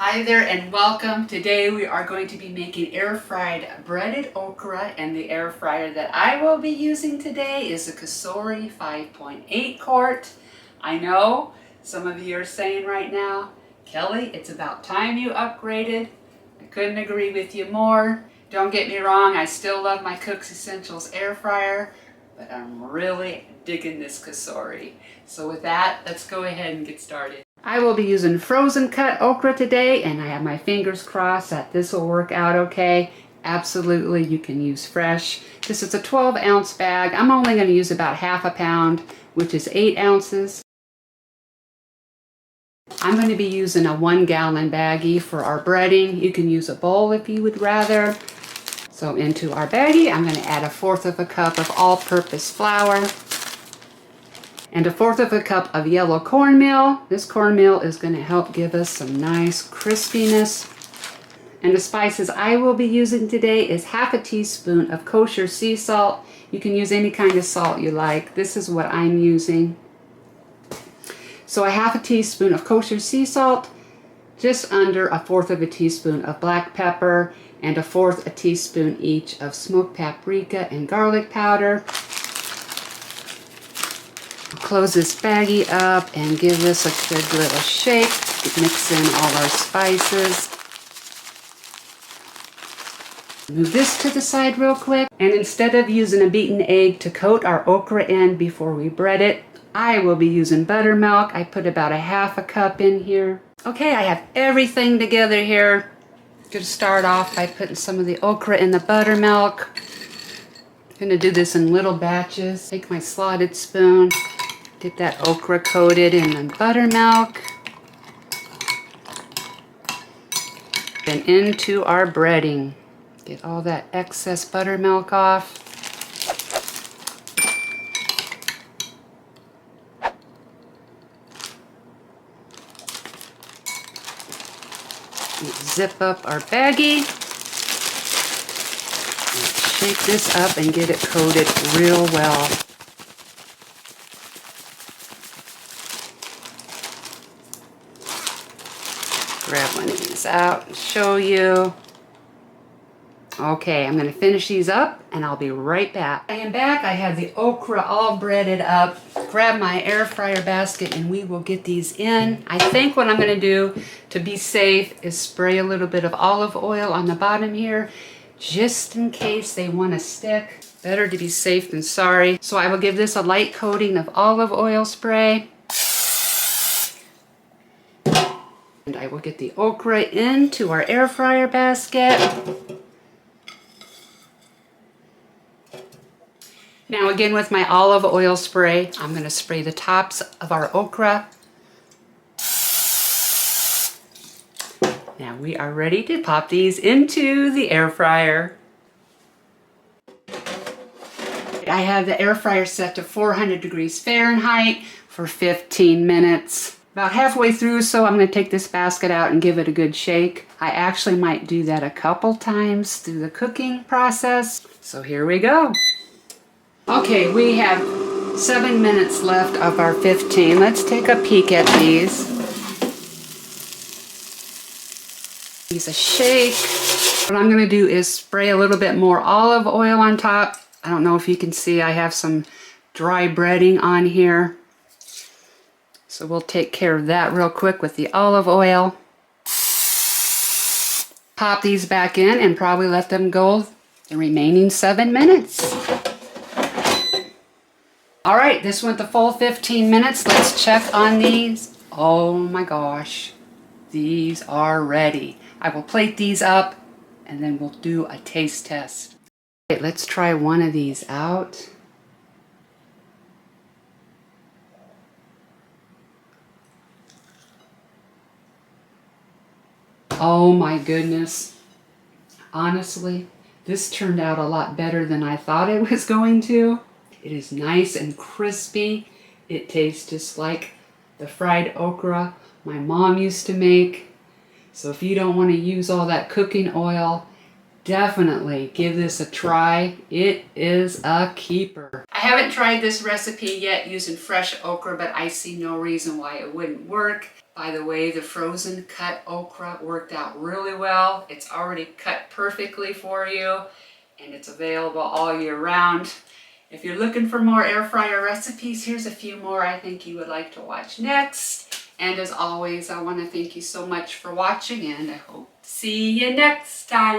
Hi there and welcome. Today we are going to be making air fried breaded okra, and the air fryer that I will be using today is a Cosori 5.8 quart. I know some of you are saying right now, Kelly, it's about time you upgraded. I couldn't agree with you more. Don't get me wrong, I still love my Cook's Essentials air fryer, but I'm really digging this Cosori. So with that, let's go ahead and get started. I will be using frozen cut okra today, and I have my fingers crossed that this will work out okay. Absolutely, you can use fresh. This is a 12-ounce bag. I'm only going to use about half a pound, which is 8 ounces. I'm going to be using a 1-gallon baggie for our breading. You can use a bowl if you would rather. So into our baggie, I'm going to add 1/4 cup of all-purpose flour and 1/4 cup of yellow cornmeal. This cornmeal is going to help give us some nice crispiness. And the spices I will be using today is 1/2 teaspoon of kosher sea salt. You can use any kind of salt you like. This is what I'm using. So 1/2 teaspoon of kosher sea salt, just under 1/4 teaspoon of black pepper, and 1/4 teaspoon each of smoked paprika and garlic powder. Close this baggie up and give this a good little shake. Mix in all our spices. Move this to the side real quick. And instead of using a beaten egg to coat our okra in before we bread it, I will be using buttermilk. I put about 1/2 cup in here. Okay, I have everything together here. Going to start off by putting some of the okra in the buttermilk. I'm going to do this in little batches. Take my slotted spoon. Get that okra coated in the buttermilk. And into our breading. Get all that excess buttermilk off. Zip up our baggie. Shake this up and get it coated real well. Grab one of these out and show you. Okay, I'm going to finish these up and I'll be right back. I am back. I have the okra all breaded up. Grab my air fryer basket and we will get these in. I think what I'm going to do to be safe is spray a little bit of olive oil on the bottom here, just in case they want to stick. Better to be safe than sorry. So I will give this a light coating of olive oil spray. And I will get the okra into our air fryer basket. Now again with my olive oil spray, I'm going to spray the tops of our okra. Now we are ready to pop these into the air fryer. I have the air fryer set to 400 degrees Fahrenheit for 15 minutes. About halfway through, so I'm going to take this basket out and give it a good shake. I actually might do that a couple times through the cooking process. So here we go. Okay, we have 7 minutes left of our 15. Let's take a peek at these. Use a shake. What I'm going to do is spray a little bit more olive oil on top. I don't know if you can see, I have some dry breading on here. So we'll take care of that real quick with the olive oil. Pop these back in and probably let them go the remaining 7 minutes. All right, this went the full 15 minutes. Let's check on these. Oh my gosh, these are ready. I will plate these up and then we'll do a taste test. Okay, let's try one of these out. Oh my goodness. Honestly, this turned out a lot better than I thought it was going to. It is nice and crispy. It tastes just like the fried okra my mom used to make. So if you don't want to use all that cooking oil, definitely give this a try. It is a keeper. I haven't tried this recipe yet using fresh okra, but I see no reason why it wouldn't work. By the way, the frozen cut okra worked out really well. It's already cut perfectly for you, and it's available all year round. If you're looking for more air fryer recipes, here's a few more I think you would like to watch next. And as always, I want to thank you so much for watching, and I hope to see you next time.